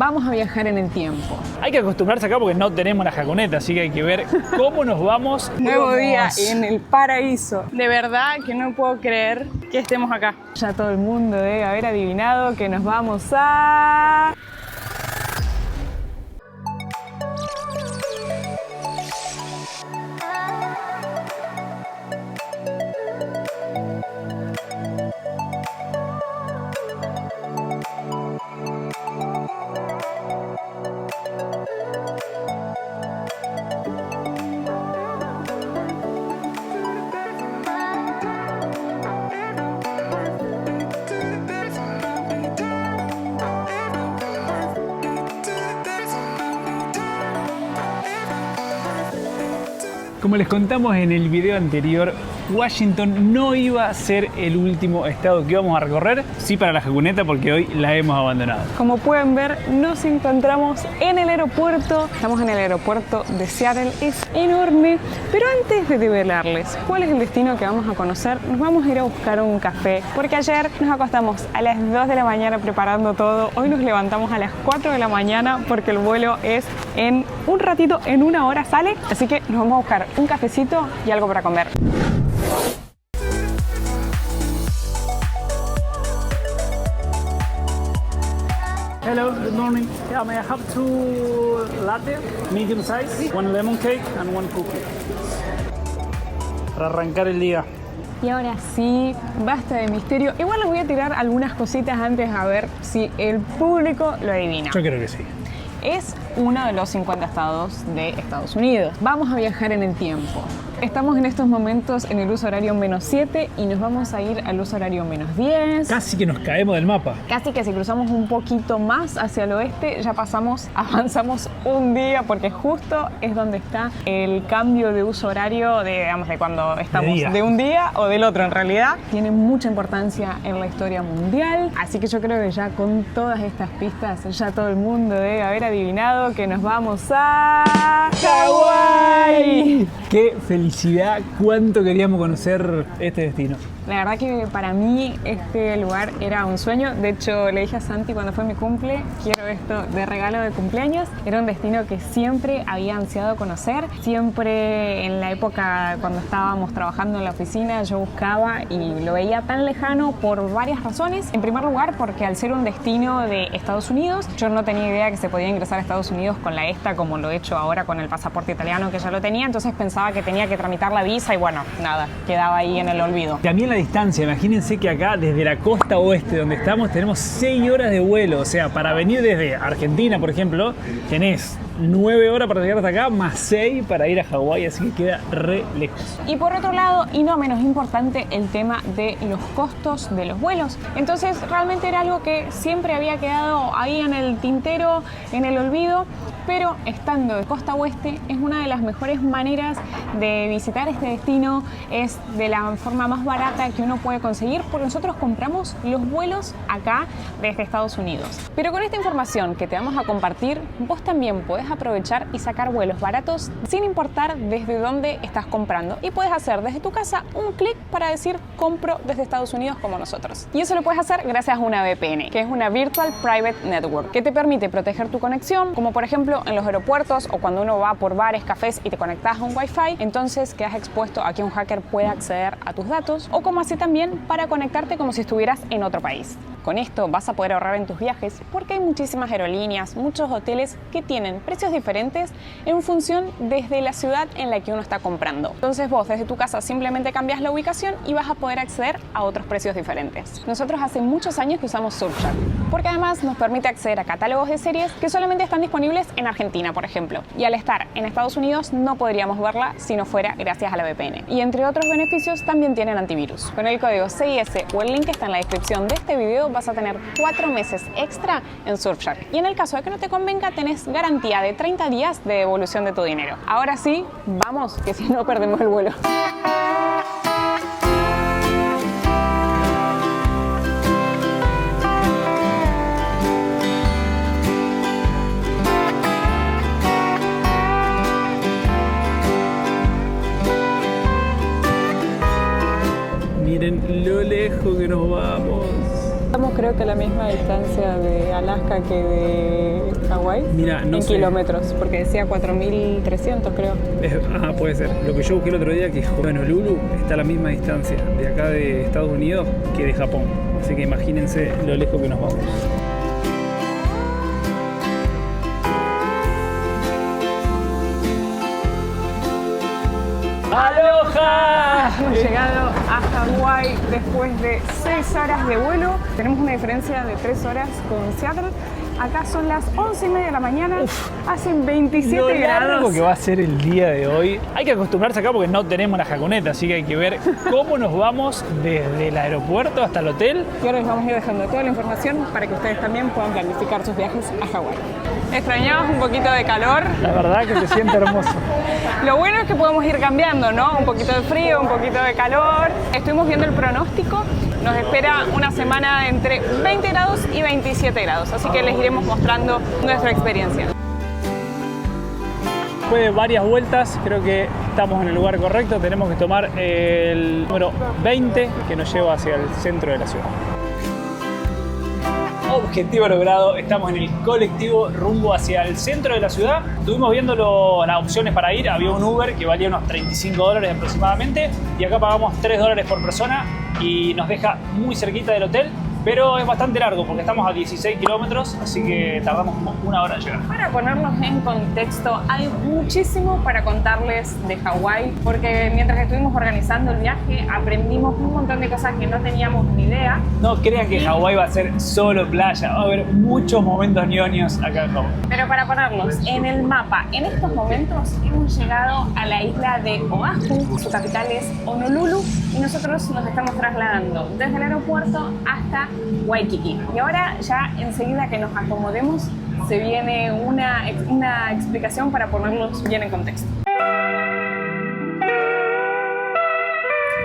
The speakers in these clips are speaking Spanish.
Vamos a viajar en el tiempo. Hay que acostumbrarse acá porque no tenemos la jaconeta, así que hay que ver cómo nos vamos. Nuevo día en el paraíso. De verdad que no puedo creer que estemos acá. Ya todo el mundo debe haber adivinado que nos vamos a... Como les contamos en el video anterior, Washington no iba a ser el último estado que íbamos a recorrer, sí para la jaconeta porque hoy la hemos abandonado. Como pueden ver, nos encontramos en el aeropuerto. Estamos en el aeropuerto de Seattle, es enorme. Pero antes de develarles cuál es el destino que vamos a conocer, nos vamos a ir a buscar un café. Porque ayer nos acostamos a las 2 de la mañana preparando todo. Hoy nos levantamos a las 4 de la mañana porque el vuelo es en un ratito, en una hora sale. Así que nos vamos a buscar un cafecito y algo para comer. Hello, good morning. Yeah, may I have 2 latte, medium size, 1 lemon cake and 1 cookie. Para arrancar el día. Y ahora sí, basta de misterio. Igual les voy a tirar algunas cositas antes a ver si el público lo adivina. Yo creo que sí. Es uno de los 50 estados de Estados Unidos. Vamos a viajar en el tiempo. Estamos en estos momentos en el uso horario -7 y nos vamos a ir al uso horario -10. Casi que nos caemos del mapa. Casi que si cruzamos un poquito más hacia el oeste ya avanzamos un día porque justo es donde está el cambio de uso horario de cuando estamos de un día o del otro en realidad. Tiene mucha importancia en la historia mundial, así que yo creo que ya con todas estas pistas ya todo el mundo debe haber adivinado que nos vamos a Hawái. ¡Qué felicidad! ¿Cuánto queríamos conocer este destino? La verdad que para mí este lugar era un sueño. De hecho, le dije a Santi cuando fue mi cumple, quiero esto de regalo de cumpleaños. Era un destino que siempre había ansiado conocer. Siempre en la época cuando estábamos trabajando en la oficina yo buscaba y lo veía tan lejano por varias razones. En primer lugar, porque al ser un destino de Estados Unidos, yo no tenía idea que se podía ingresar a Estados Unidos con la ESTA como lo he hecho ahora con el pasaporte italiano que ya lo tenía. Entonces pensaba que tenía que tramitar la visa y bueno, nada, quedaba ahí en el olvido. También la distancia, imagínense que acá desde la costa oeste donde estamos tenemos 6 horas de vuelo, o sea, para venir desde Argentina, por ejemplo, tenés 9 horas para llegar hasta acá, más 6 para ir a Hawái, así que queda re lejos. Y por otro lado, y no menos importante, el tema de los costos de los vuelos. Entonces, realmente era algo que siempre había quedado ahí en el tintero, en el olvido, pero estando de costa oeste es una de las mejores maneras de visitar este destino, es de la forma más barata que uno puede conseguir, porque nosotros compramos los vuelos acá desde Estados Unidos. Pero con esta información que te vamos a compartir, vos también podés aprovechar y sacar vuelos baratos sin importar desde dónde estás comprando. Y puedes hacer desde tu casa un clic para decir compro desde Estados Unidos como nosotros. Y eso lo puedes hacer gracias a una VPN, que es una Virtual Private Network, que te permite proteger tu conexión, como por ejemplo en los aeropuertos o cuando uno va por bares, cafés y te conectas a un Wi-Fi, entonces quedas expuesto a que un hacker pueda acceder a tus datos, o como así también para conectarte como si estuvieras en otro país. Con esto vas a poder ahorrar en tus viajes porque hay muchísimas aerolíneas, muchos hoteles que tienen precios diferentes en función desde la ciudad en la que uno está comprando. Entonces vos desde tu casa simplemente cambias la ubicación y vas a poder acceder a otros precios diferentes. Nosotros hace muchos años que usamos Surfshark porque además nos permite acceder a catálogos de series que solamente están disponibles en Argentina, por ejemplo. Y al estar en Estados Unidos no podríamos verla si no fuera gracias a la VPN. Y entre otros beneficios también tienen antivirus. Con el código CIS o el link que está en la descripción de este video vas a tener 4 meses extra en Surfshark. Y en el caso de que no te convenga, tenés garantía de 30 días de devolución de tu dinero. Ahora sí, vamos, que si no perdemos el vuelo. Miren lo lejos que nos vamos. Estamos creo que a la misma distancia de Alaska que de Mira, no en sé. kilómetros, porque decía 4.300 creo. Puede ser. Lo que yo busqué el otro día, que Honolulu está a la misma distancia de acá de Estados Unidos que de Japón. Así que imagínense lo lejos que nos vamos. ¡Aloha! Hemos llegado a Hawái después de 6 horas de vuelo. Tenemos una diferencia de 3 horas con Seattle. Acá son las 11:30 de la mañana. Hacen 27 Lo largo grados. que va a ser el día de hoy. Hay que acostumbrarse acá porque no tenemos la jaconeta, así que hay que ver cómo nos vamos desde el aeropuerto hasta el hotel. Y ahora les vamos a ir dejando toda la información para que ustedes también puedan planificar sus viajes a Hawái. Extrañamos un poquito de calor. La verdad que se siente hermoso. Lo bueno es que podemos ir cambiando, ¿no? Un poquito de frío, un poquito de calor. Estuvimos viendo el pronóstico. Nos espera una semana entre 20 grados y 27 grados. Así que les iremos mostrando nuestra experiencia. Después de varias vueltas, creo que estamos en el lugar correcto. Tenemos que tomar el número 20 que nos lleva hacia el centro de la ciudad. Objetivo logrado, estamos en el colectivo rumbo hacia el centro de la ciudad. Estuvimos viendo las opciones para ir. Había un Uber que valía unos $35 aproximadamente y acá pagamos $3 por persona y nos deja muy cerquita del hotel, pero es bastante largo porque estamos a 16 kilómetros, así que tardamos como 1 hora en llegar. Para ponernos en contexto, hay muchísimo para contarles de Hawái, porque mientras estuvimos organizando el viaje aprendimos un montón de cosas que no teníamos ni idea. No crean que Hawái va a ser solo playa, va a haber muchos momentos ñoños acá en Hawái. Pero para ponernos en el mapa, en estos momentos hemos llegado a la isla de Oahu, su capital es Honolulu, y nosotros nos estamos trasladando desde el aeropuerto hasta Waikiki. Y ahora ya enseguida que nos acomodemos se viene una explicación para ponerlos bien en contexto.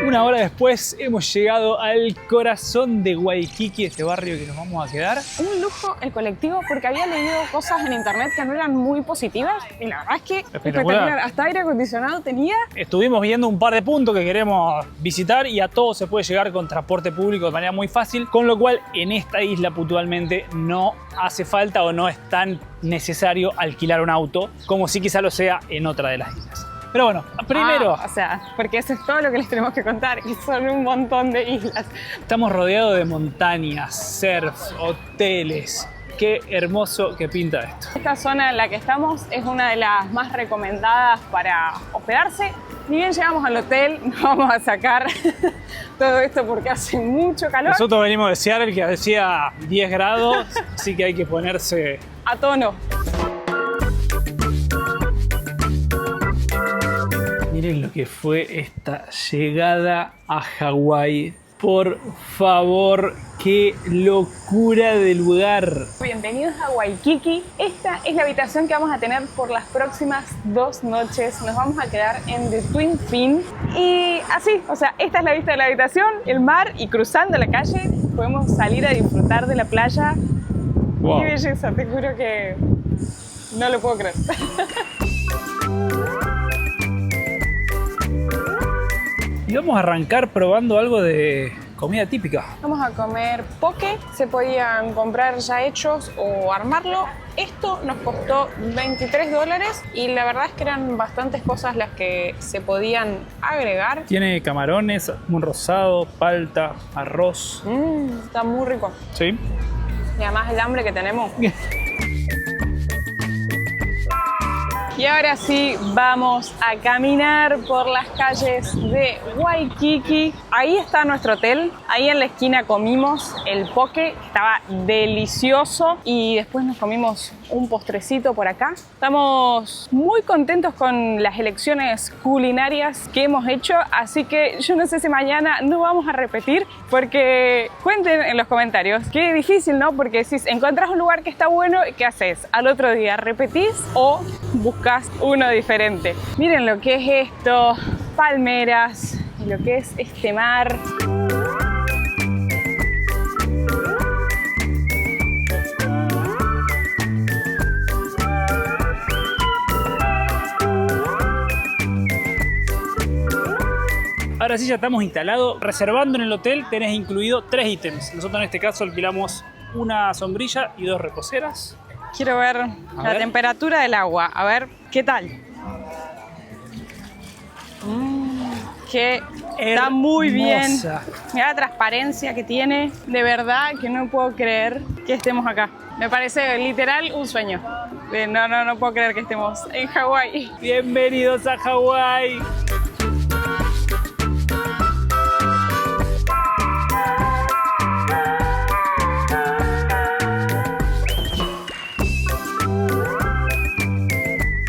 1 hora después hemos llegado al corazón de Waikiki, este barrio que nos vamos a quedar. Un lujo el colectivo porque había leído cosas en internet que no eran muy positivas y la verdad es que espectacular. Hasta aire acondicionado tenía. Estuvimos viendo un par de puntos que queremos visitar y a todos se puede llegar con transporte público de manera muy fácil, con lo cual en esta isla puntualmente no hace falta o no es tan necesario alquilar un auto como si quizá lo sea en otra de las islas. Pero bueno, primero... o sea, porque eso es todo lo que les tenemos que contar, que son un montón de islas. Estamos rodeados de montañas, surf, hoteles. Qué hermoso que pinta esto. Esta zona en la que estamos es una de las más recomendadas para hospedarse. Ni bien llegamos al hotel, nos vamos a sacar todo esto porque hace mucho calor. Nosotros venimos de Seattle que hacía 10 grados, así que hay que ponerse a tono. Miren lo que fue esta llegada a Hawái. Por favor, qué locura de lugar. Bienvenidos a Waikiki. Esta es la habitación que vamos a tener por las próximas 2 noches. Nos vamos a quedar en The Twin Fin. Y así, o sea, esta es la vista de la habitación, el mar, y cruzando la calle podemos salir a disfrutar de la playa. Wow. Qué belleza, te juro que no lo puedo creer. Y vamos a arrancar probando algo de comida típica. Vamos a comer poke, se podían comprar ya hechos o armarlo. Esto nos costó $23 y la verdad es que eran bastantes cosas las que se podían agregar. Tiene camarones, un rosado, palta, arroz. Está muy rico. Sí. Y además el hambre que tenemos. Y ahora sí, vamos a caminar por las calles de Waikiki. Ahí está nuestro hotel. Ahí en la esquina comimos el poke, que estaba delicioso. Y después nos comimos un postrecito por acá. Estamos muy contentos con las elecciones culinarias que hemos hecho. Así que yo no sé si mañana no vamos a repetir. Porque cuenten en los comentarios. Qué difícil, ¿no? Porque si encontrás un lugar que está bueno, ¿qué haces? Al otro día, ¿repetís o buscas uno diferente? Miren lo que es esto, palmeras, y lo que es este mar. Ahora sí ya estamos instalados. Reservando en el hotel tenés incluido 3 ítems. Nosotros en este caso alquilamos una sombrilla y 2 reposeras. Quiero ver la temperatura del agua. A ver, ¿qué tal? Que está muy bien. Mira la transparencia que tiene. De verdad que no puedo creer que estemos acá. Me parece literal un sueño. No puedo creer que estemos en Hawái. Bienvenidos a Hawái.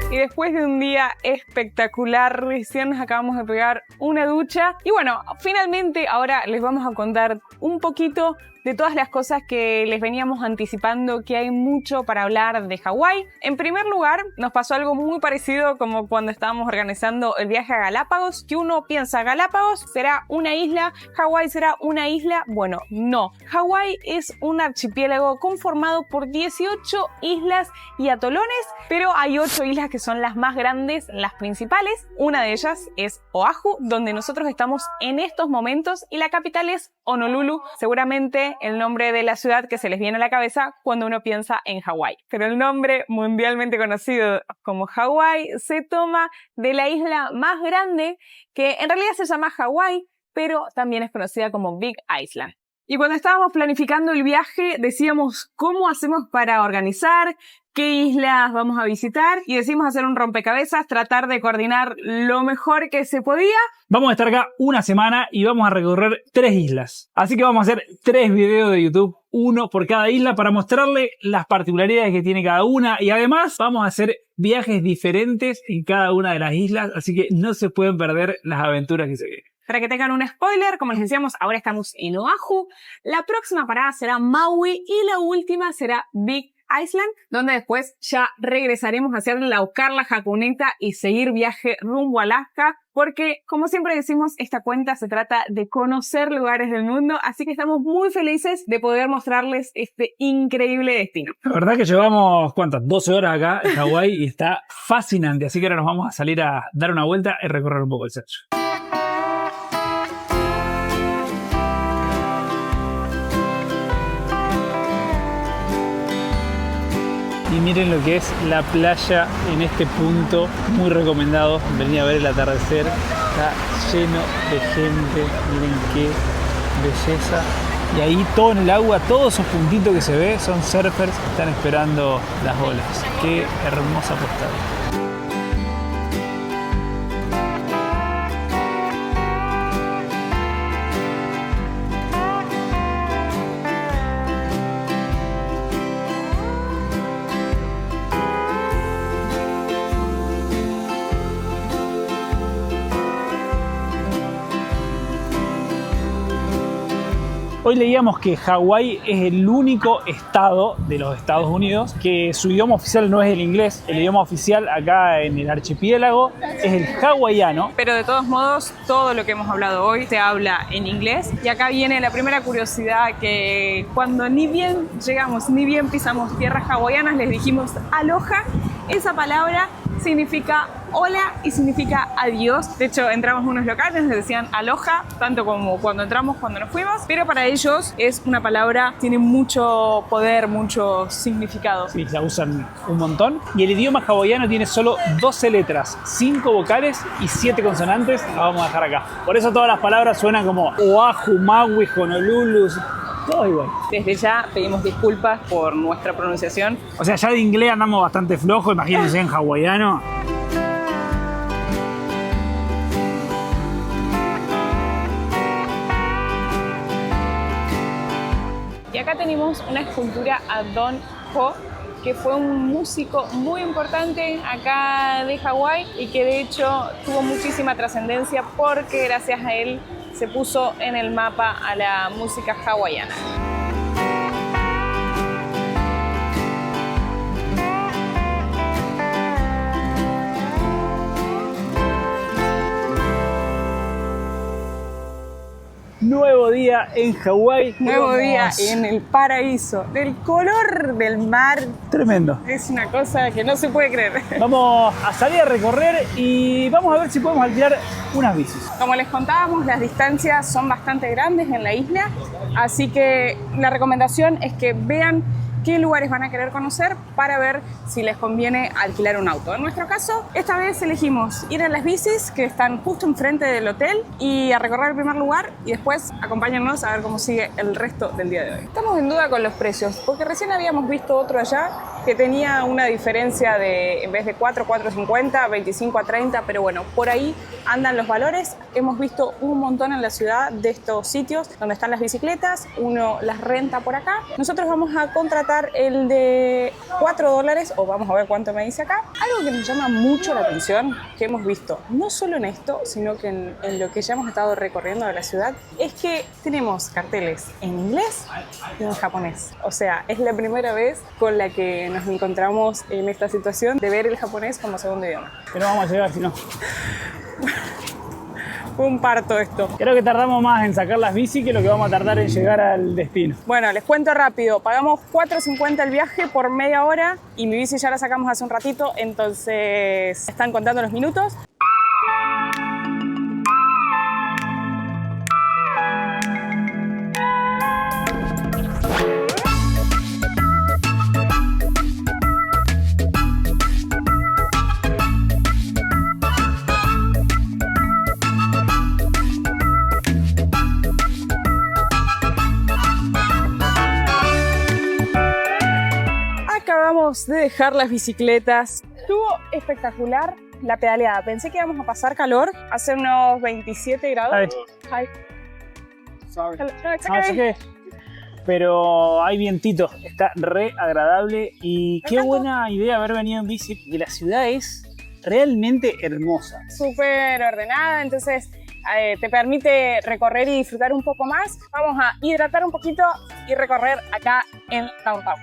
Y después de un día espectacular, recién nos acabamos de pegar una ducha. Y bueno, finalmente ahora les vamos a contar un poquito de todas las cosas que les veníamos anticipando, que hay mucho para hablar de Hawái. En primer lugar, nos pasó algo muy parecido como cuando estábamos organizando el viaje a Galápagos, que uno piensa, Galápagos será una isla, Hawái será una isla. Bueno, no. Hawái es un archipiélago conformado por 18 islas y atolones, pero hay 8 islas que son las más grandes, las principales. Una de ellas es Oahu, donde nosotros estamos en estos momentos, y la capital es Honolulu, seguramente el nombre de la ciudad que se les viene a la cabeza cuando uno piensa en Hawái. Pero el nombre mundialmente conocido como Hawái se toma de la isla más grande, que en realidad se llama Hawái, pero también es conocida como Big Island. Y cuando estábamos planificando el viaje, decíamos cómo hacemos para organizar, qué islas vamos a visitar, y decidimos hacer un rompecabezas, tratar de coordinar lo mejor que se podía. Vamos a estar acá una semana y vamos a recorrer 3 islas. Así que vamos a hacer 3 videos de YouTube, uno por cada isla, para mostrarle las particularidades que tiene cada una. Y además vamos a hacer viajes diferentes en cada una de las islas, así que no se pueden perder las aventuras que se vienen. Para que tengan un spoiler, como les decíamos, ahora estamos en Oahu. La próxima parada será Maui y la última será Big Island, donde después ya regresaremos a hacer la Ocarla Jacuneta y seguir viaje rumbo a Alaska, porque como siempre decimos, esta cuenta se trata de conocer lugares del mundo, así que estamos muy felices de poder mostrarles este increíble destino. La verdad que llevamos, ¿cuántas? 12 horas acá en Hawái y está fascinante, así que ahora nos vamos a salir a dar una vuelta y recorrer un poco el centro. Y miren lo que es la playa en este punto, muy recomendado. Venid a ver el atardecer, está lleno de gente, miren qué belleza. Y ahí todo en el agua, todos esos puntitos que se ve son surfers que están esperando las olas. Qué hermosa postal. Hoy leíamos que Hawái es el único estado de los Estados Unidos que su idioma oficial no es el inglés. El idioma oficial acá en el archipiélago es el hawaiano. Pero de todos modos, todo lo que hemos hablado hoy se habla en inglés. Y acá viene la primera curiosidad, que cuando ni bien llegamos, ni bien pisamos tierras hawaianas, les dijimos aloha. Esa palabra significa hola y significa adiós. De hecho, entramos a unos locales, nos decían aloha, tanto como cuando entramos, cuando nos fuimos, pero para ellos es una palabra, tiene mucho poder, mucho significado. Sí, la usan un montón. Y el idioma hawaiano tiene solo 12 letras, 5 vocales y 7 consonantes. La vamos a dejar acá. Por eso todas las palabras suenan como Oahu, Maui, Honolulu, todo igual. Desde ya pedimos disculpas por nuestra pronunciación. O sea, ya de inglés andamos bastante flojo, imagínense en hawaiano. Y acá tenemos una escultura a Don Ho, que fue un músico muy importante acá de Hawái y que de hecho tuvo muchísima trascendencia porque gracias a él se puso en el mapa a la música hawaiana. Nuevo día en Hawái. Nuevo día en el paraíso, del color del mar. Tremendo. Es una cosa que no se puede creer. Vamos a salir a recorrer y vamos a ver si podemos alquilar unas bicis. Como les contábamos, las distancias son bastante grandes en la isla, así que la recomendación es que vean qué lugares van a querer conocer para ver si les conviene alquilar un auto. En nuestro caso, esta vez elegimos ir en las bicis que están justo enfrente del hotel y a recorrer el primer lugar y después acompáñennos a ver cómo sigue el resto del día de hoy. Estamos en duda con los precios porque recién habíamos visto otro allá que tenía una diferencia de, en vez de 4,50, 25 a 30, pero bueno, por ahí andan los valores. Hemos visto un montón en la ciudad de estos sitios donde están las bicicletas, uno las renta por acá. Nosotros vamos a contratar el de $4 o vamos a ver cuánto me dice acá. Algo que nos llama mucho la atención, que hemos visto no solo en esto, sino que en lo que ya hemos estado recorriendo de la ciudad, es que tenemos carteles en inglés y en japonés. O sea, es la primera vez con la que nos encontramos en esta situación de ver el japonés como segundo idioma. Que no vamos a llegar si no. Fue un parto esto. Creo que tardamos más en sacar las bici que lo que vamos a tardar en llegar al destino. Bueno, les cuento rápido. Pagamos $4.50 el viaje por media hora y mi bici ya la sacamos hace un ratito, entonces están contando los minutos. Acabamos de dejar las bicicletas. Estuvo espectacular la pedaleada. Pensé que íbamos a pasar calor, hace unos 27 grados. Hi. Sorry. No, it's No, okay. Pero hay vientito, está re agradable y qué encantó. buena idea haber venido en bici, porque la ciudad es realmente hermosa. Súper ordenada, entonces te permite recorrer y disfrutar un poco más. Vamos a hidratar un poquito y recorrer acá en Downtown.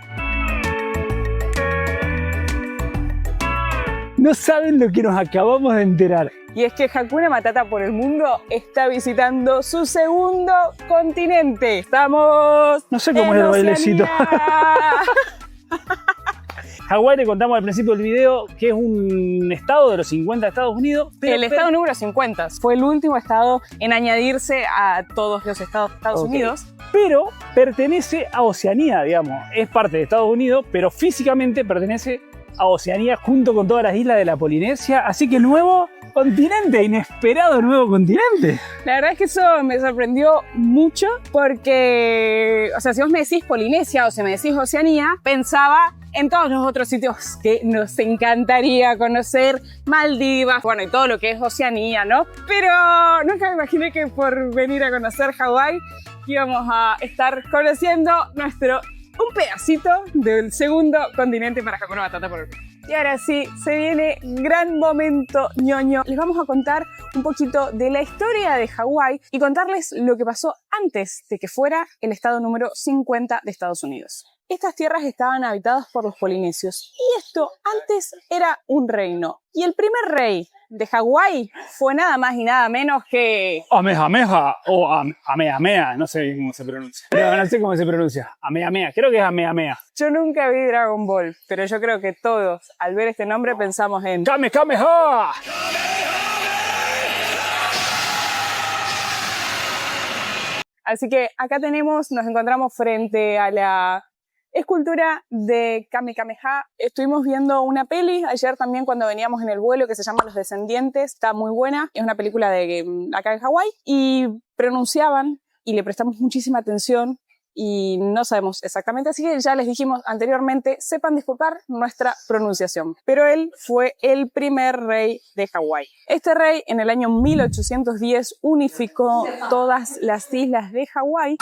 No saben lo que nos acabamos de enterar. Y es que Hakuna Matata por el mundo está visitando su segundo continente. Estamos No sé cómo en es el bailecito. Oceanía. Hawái, le contamos al principio del video que es un estado de los 50 de Estados Unidos. El estado número 50 fue el último estado en añadirse a todos los estados de Estados Okay. Unidos. Pero pertenece a Oceanía, digamos. Es parte de Estados Unidos, pero físicamente pertenece a Oceanía junto con todas las islas de la Polinesia. Así que nuevo continente, inesperado nuevo continente. La verdad es que eso me sorprendió mucho porque, o sea, si vos me decís Polinesia o si me decís Oceanía, pensaba en todos los otros sitios que nos encantaría conocer, Maldivas, bueno, y todo lo que es Oceanía, ¿no? Pero nunca me imaginé que por venir a conocer Hawái íbamos a estar conociendo un pedacito del segundo continente para Hakuna Matata por el mundo. Y ahora sí, se viene gran momento ñoño. Les vamos a contar un poquito de la historia de Hawái y contarles lo que pasó antes de que fuera el estado número 50 de Estados Unidos. Estas tierras estaban habitadas por los polinesios y esto antes era un reino. Y el primer rey de Hawái fue nada más y nada menos que... Amehameha o Ameamea, no sé cómo se pronuncia. No sé cómo se pronuncia. Ameamea, creo que es Ameamea. Yo nunca vi Dragon Ball, pero yo creo que todos al ver este nombre pensamos en... ¡Kamehameha! Así que acá nos encontramos frente a la escultura de Kamehameha. Estuvimos viendo una peli ayer también cuando veníamos en el vuelo que se llama Los Descendientes. Está muy buena. Es una película de acá en Hawái. Y pronunciaban y le prestamos muchísima atención y no sabemos exactamente. Así que ya les dijimos anteriormente, sepan disculpar nuestra pronunciación. Pero él fue el primer rey de Hawái. Este rey en el año 1810 unificó todas las islas de Hawái.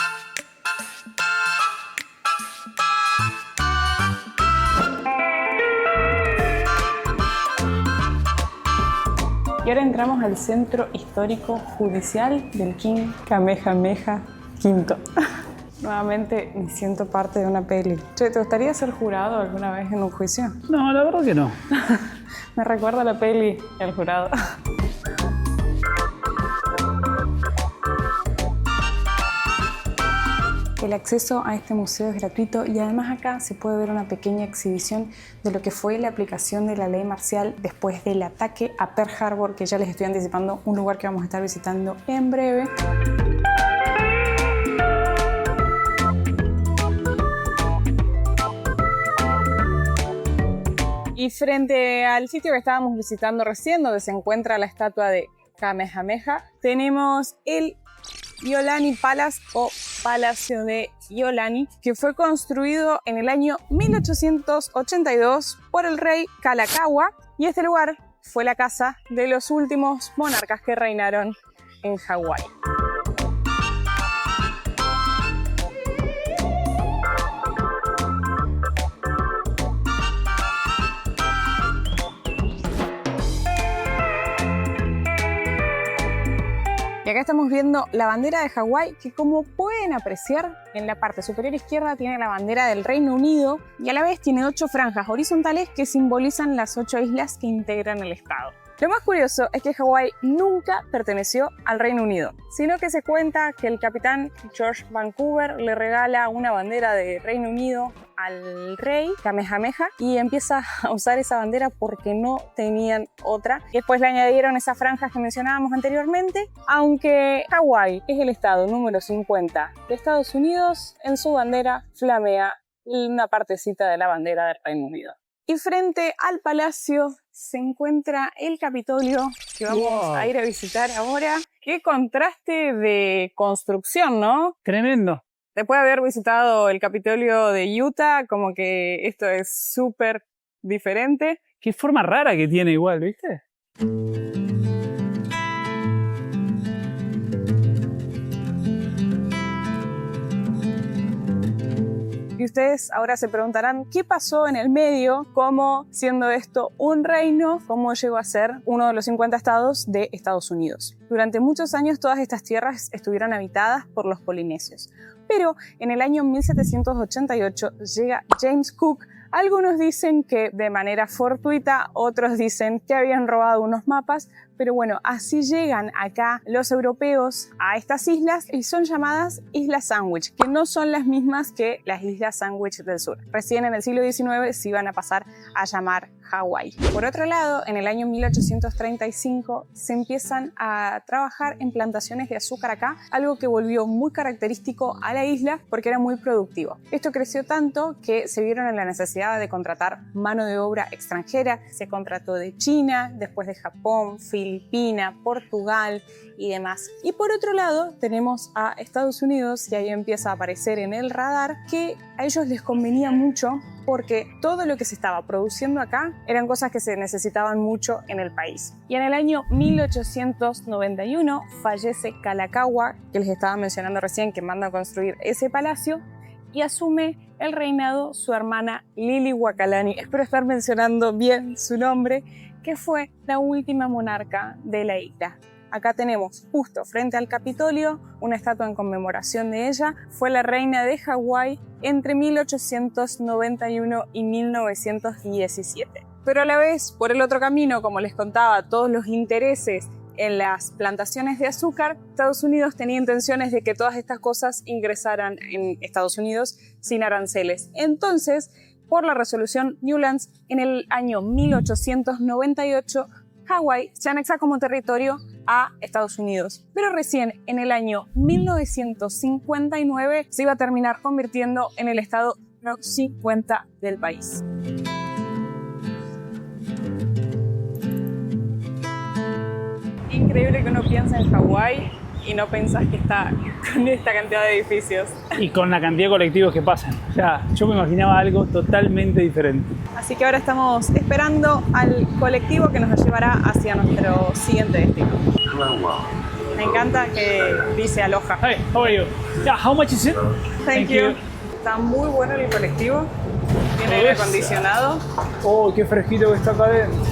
Y ahora entramos al centro histórico judicial del King Kamehameha V. Nuevamente me siento parte de una peli. Che, ¿te gustaría ser jurado alguna vez en un juicio? No, la verdad que no. Me recuerda a la peli El Jurado. El acceso a este museo es gratuito y además acá se puede ver una pequeña exhibición de lo que fue la aplicación de la ley marcial después del ataque a Pearl Harbor, que ya les estoy anticipando, un lugar que vamos a estar visitando en breve. Y frente al sitio que estábamos visitando recién, donde se encuentra la estatua de Kamehameha, tenemos el Iolani Palace o Palacio de Iolani, que fue construido en el año 1882 por el rey Kalakaua, y este lugar fue la casa de los últimos monarcas que reinaron en Hawái. Y acá estamos viendo la bandera de Hawái, que como pueden apreciar, en la parte superior izquierda tiene la bandera del Reino Unido y a la vez tiene 8 franjas horizontales que simbolizan las 8 islas que integran el estado. Lo más curioso es que Hawái nunca perteneció al Reino Unido, sino que se cuenta que el capitán George Vancouver le regala una bandera de Reino Unido al rey Kamehameha y empieza a usar esa bandera porque no tenían otra. Y después le añadieron esas franjas que mencionábamos anteriormente, aunque Hawái es el estado número 50 de Estados Unidos, en su bandera flamea una partecita de la bandera del Reino Unido. Y frente al palacio se encuentra el Capitolio, que vamos a ir a visitar ahora. ¡Qué contraste de construcción!, ¿no? Tremendo. Después de haber visitado el Capitolio de Utah, como que esto es súper diferente. Qué forma rara que tiene igual, ¿viste? Y ustedes ahora se preguntarán qué pasó en el medio, cómo, siendo esto un reino, cómo llegó a ser uno de los 50 estados de Estados Unidos. Durante muchos años todas estas tierras estuvieron habitadas por los polinesios, pero en el año 1788 llega James Cook. Algunos dicen que de manera fortuita, otros dicen que habían robado unos mapas, pero bueno, así llegan acá los europeos a estas islas y son llamadas Islas Sandwich, que no son las mismas que las Islas Sandwich del Sur. Recién en el siglo XIX se iban a pasar a llamar Hawái. Por otro lado, en el año 1835 se empiezan a trabajar en plantaciones de azúcar acá, algo que volvió muy característico a la isla porque era muy productivo. Esto creció tanto que se vieron en la necesidad de contratar mano de obra extranjera. Se contrató de China, después de Japón, Filipinas, Portugal y demás. Y por otro lado tenemos a Estados Unidos, y ahí empieza a aparecer en el radar que a ellos les convenía mucho porque todo lo que se estaba produciendo acá eran cosas que se necesitaban mucho en el país. Y en el año 1891 fallece Kalakaua, que les estaba mencionando recién, que manda a construir ese palacio, y asume el reinado su hermana Liliuokalani. Espero estar mencionando bien su nombre, que fue la última monarca de la isla. Acá tenemos, justo frente al Capitolio, una estatua en conmemoración de ella. Fue la reina de Hawái entre 1891 y 1917. Pero a la vez, por el otro camino, como les contaba, todos los intereses en las plantaciones de azúcar, Estados Unidos tenía intenciones de que todas estas cosas ingresaran en Estados Unidos sin aranceles. Entonces, por la resolución Newlands, en el año 1898, Hawái se anexa como territorio a Estados Unidos. Pero recién en el año 1959 se iba a terminar convirtiendo en el estado número 50 del país. Increíble que uno piensa en Hawái y no pensás que está con esta cantidad de edificios. Y con la cantidad de colectivos que pasan. O sea, yo me imaginaba algo totalmente diferente. Así que ahora estamos esperando al colectivo que nos llevará hacia nuestro siguiente destino. Me encanta que dice aloha. Hey, how are you? Yeah, how much is it? Thank you. Está muy bueno el colectivo. Tiene aire acondicionado. Oh, qué fresquito que está acá adentro.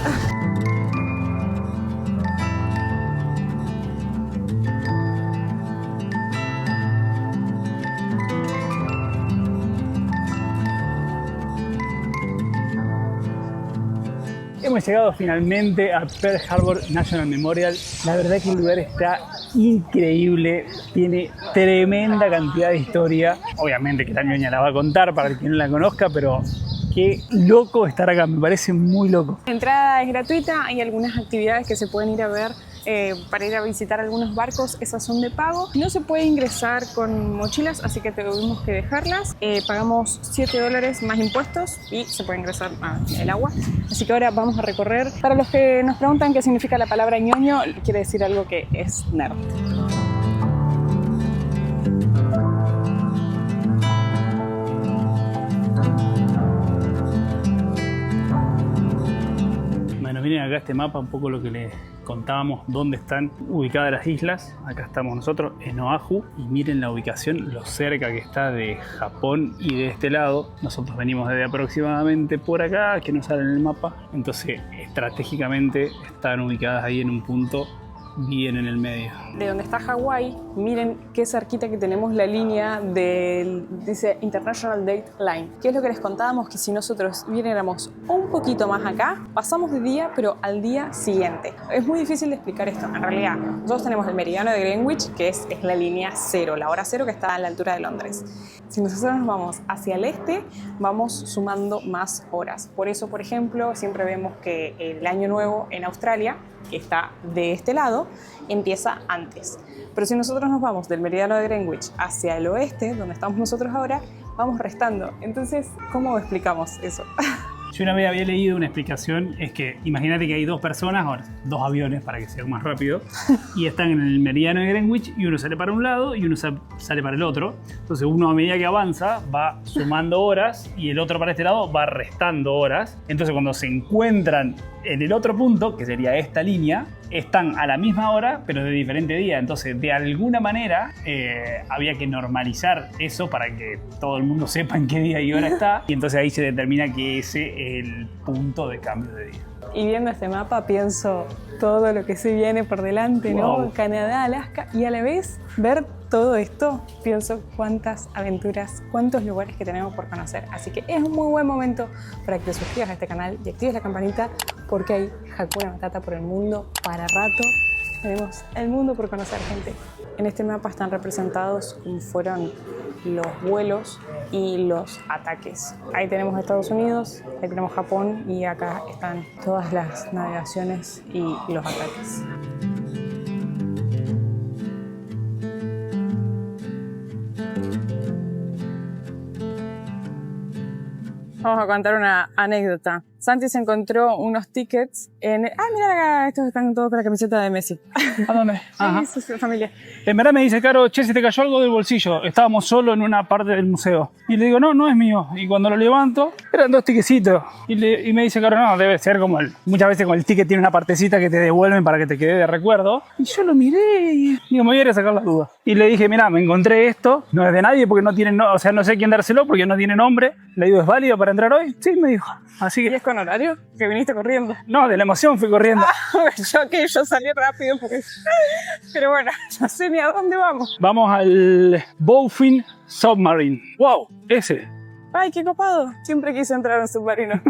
Hemos llegado finalmente a Pearl Harbor National Memorial. La verdad que el lugar está increíble, tiene tremenda cantidad de historia. Obviamente que Tania la va a contar para el que no la conozca, pero qué loco estar acá, me parece muy loco. La entrada es gratuita, hay algunas actividades que se pueden ir a ver para ir a visitar algunos barcos, esas son de pago. No se puede ingresar con mochilas, así que tuvimos que dejarlas. Pagamos $7 más impuestos y se puede ingresar el agua. Así que ahora vamos a recorrer. Para los que nos preguntan qué significa la palabra ñoño, quiere decir algo que es nerd. Bueno, miren acá este mapa, un poco lo que les contábamos, dónde están ubicadas las islas. Acá estamos nosotros en Oahu y miren la ubicación, lo cerca que está de Japón y de este lado. Nosotros venimos desde aproximadamente por acá, que no sale en el mapa. Entonces, estratégicamente están ubicadas ahí en un punto bien en el medio. De donde está Hawái, miren qué cerquita que tenemos la línea del, dice International Date Line. ¿Qué es lo que les contábamos? Que si nosotros viniéramos un poquito más acá, pasamos de día, pero al día siguiente. Es muy difícil de explicar esto. En realidad, nosotros tenemos el meridiano de Greenwich, que es la línea 0, la hora 0 que está a la altura de Londres. Si nosotros nos vamos hacia el este, vamos sumando más horas. Por eso, por ejemplo, siempre vemos que el año nuevo en Australia, que está de este lado, empieza antes. Pero si nosotros nos vamos del meridiano de Greenwich hacia el oeste, donde estamos nosotros ahora, vamos restando. Entonces, ¿cómo explicamos eso? Yo una vez había leído una explicación, es que imagínate que hay dos personas, ahora, dos aviones para que sea más rápido, y están en el meridiano de Greenwich y uno sale para un lado y uno sale para el otro. Entonces uno a medida que avanza va sumando horas y el otro para este lado va restando horas. Entonces cuando se encuentran en el otro punto, que sería esta línea, están a la misma hora pero de diferente día. Entonces de alguna manera había que normalizar eso para que todo el mundo sepa en qué día y hora está, y entonces ahí se determina que ese es el punto de cambio de día. Y viendo este mapa pienso todo lo que se viene por delante, Wow. ¿no? Canadá, Alaska, y a la vez ver todo esto, pienso cuántas aventuras, cuántos lugares que tenemos por conocer. Así que es un muy buen momento para que te suscribas a este canal y actives la campanita, porque hay Hakuna Matata por el mundo para rato. Tenemos el mundo por conocer, gente. En este mapa están representados como fueron los vuelos y los ataques. Ahí tenemos Estados Unidos, ahí tenemos Japón y acá están todas las navegaciones y los ataques. Vamos a contar una anécdota. Santi se encontró unos tickets en... mira acá, estos están todos con la camiseta de Messi. ¿A dónde? Ajá. Sí, es familia. En verdad me dice, Caro, che, se te cayó algo del bolsillo. Estábamos solo en una parte del museo. Y le digo, no, no es mío. Y cuando lo levanto, eran dos tiquecitos. Y me dice, Caro, no, debe ser como muchas veces con el ticket tiene una partecita que te devuelven para que te quede de recuerdo. Y yo lo miré y digo, me voy a ir a sacar las dudas. Y le dije, mira, me encontré esto. No es de nadie porque no tiene, o sea, no sé quién dárselo porque no tiene nombre. Le digo, ¿es válido para entrar hoy? Sí, me dijo. Así ¿Y que... es con horario? Que viniste corriendo. No, de la emoción fui corriendo. Yo salí rápido porque... Pero bueno, no sé ni a dónde vamos. Vamos al Bowfin Submarine. ¡Wow! Ese. Ay, qué copado. Siempre quise entrar en un submarino.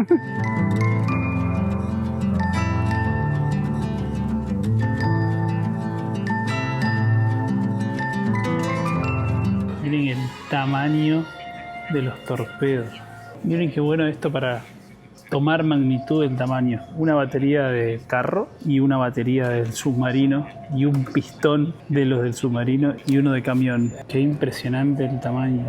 Miren el tamaño de los torpedos. Miren qué bueno esto para tomar magnitud del tamaño. Una batería de carro y una batería del submarino y un pistón de los del submarino y uno de camión. Qué impresionante el tamaño.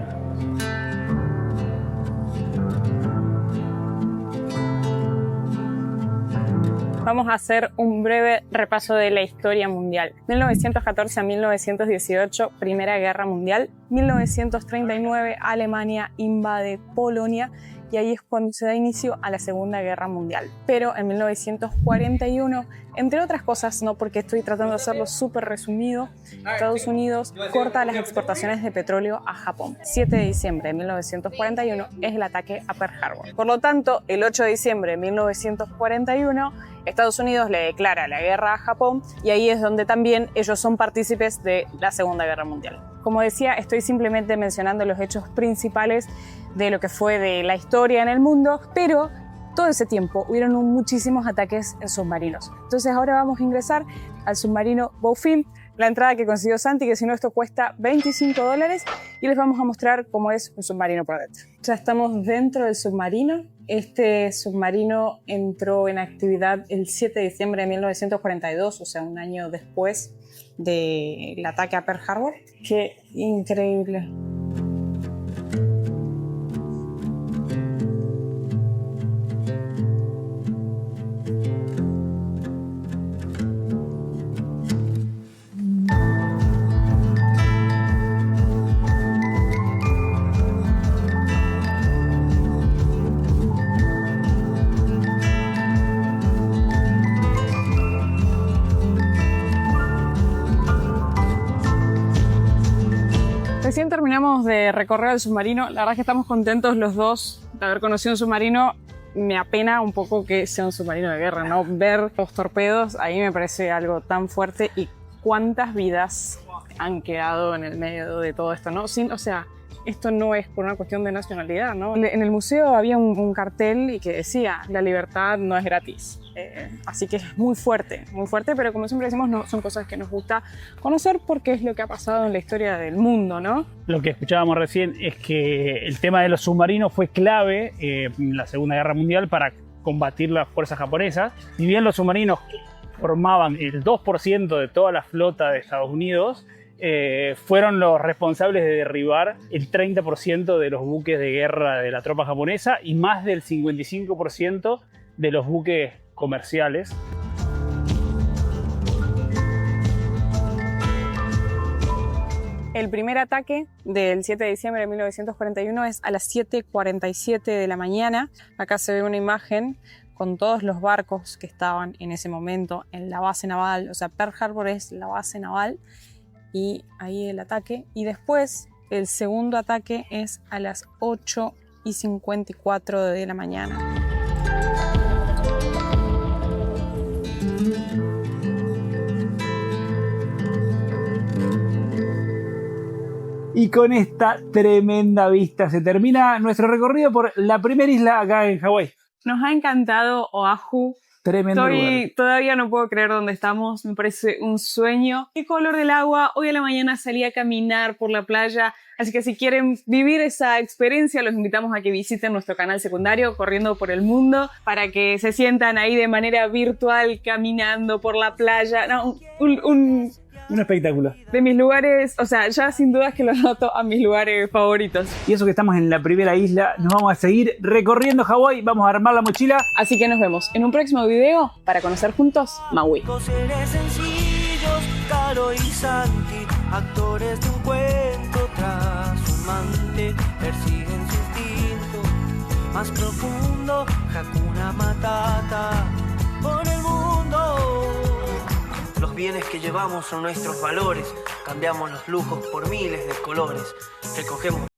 Vamos a hacer un breve repaso de la historia mundial. 1914 a 1918, Primera Guerra Mundial. 1939, Alemania invade Polonia y ahí es cuando se da inicio a la Segunda Guerra Mundial. Pero en 1941, entre otras cosas, no porque estoy tratando de hacerlo súper resumido, Estados Unidos corta las exportaciones de petróleo a Japón. 7 de diciembre de 1941 es el ataque a Pearl Harbor. Por lo tanto, el 8 de diciembre de 1941, Estados Unidos le declara la guerra a Japón y ahí es donde también ellos son partícipes de la Segunda Guerra Mundial. Como decía, estoy simplemente mencionando los hechos principales de lo que fue de la historia en el mundo, pero todo ese tiempo hubieron muchísimos ataques en submarinos. Entonces ahora vamos a ingresar al submarino Bowfin, la entrada que consiguió Santi, que si no esto cuesta $25, y les vamos a mostrar cómo es un submarino por dentro. Ya estamos dentro del submarino. Este submarino entró en actividad el 7 de diciembre de 1942, o sea, un año después del ataque a Pearl Harbor. ¡Qué increíble! Recién terminamos de recorrer el submarino. La verdad es que estamos contentos los dos de haber conocido un submarino. Me apena un poco que sea un submarino de guerra, ¿no? Ver los torpedos ahí me parece algo tan fuerte, y cuántas vidas han quedado en el medio de todo esto, ¿no? O sea, esto no es por una cuestión de nacionalidad, ¿no? En el museo había un cartel y que decía: la libertad no es gratis. Así que es muy fuerte, pero como siempre decimos, no, son cosas que nos gusta conocer porque es lo que ha pasado en la historia del mundo, ¿no? Lo que escuchábamos recién es que el tema de los submarinos fue clave en la Segunda Guerra Mundial para combatir las fuerzas japonesas. Si bien los submarinos formaban el 2% de toda la flota de Estados Unidos, fueron los responsables de derribar el 30% de los buques de guerra de la tropa japonesa y más del 55% de los buques comerciales. El primer ataque del 7 de diciembre de 1941 es a las 7:47 de la mañana. Acá se ve una imagen con todos los barcos que estaban en ese momento en la base naval. O sea, Pearl Harbor es la base naval y ahí el ataque. Y después el segundo ataque es a las 8:54 de la mañana. Y con esta tremenda vista se termina nuestro recorrido por la primera isla acá en Hawái. Nos ha encantado Oahu. Tremendo lugar. Todavía no puedo creer dónde estamos, me parece un sueño. El color del agua, hoy a la mañana salí a caminar por la playa, así que si quieren vivir esa experiencia, los invitamos a que visiten nuestro canal secundario Corriendo por el Mundo, para que se sientan ahí de manera virtual caminando por la playa. No, un espectáculo. De mis lugares, o sea, ya sin dudas que lo noto a mis lugares favoritos. Y eso que estamos en la primera isla, nos vamos a seguir recorriendo Hawái, vamos a armar la mochila. Así que nos vemos en un próximo video para conocer juntos Maui. Seres sencillos, Caro y Santi, actores de un cuento trashumante, persiguen su instinto más profundo, Hakuna Matata, por el mundo. Los bienes que llevamos son nuestros valores, cambiamos los lujos por miles de colores, recogemos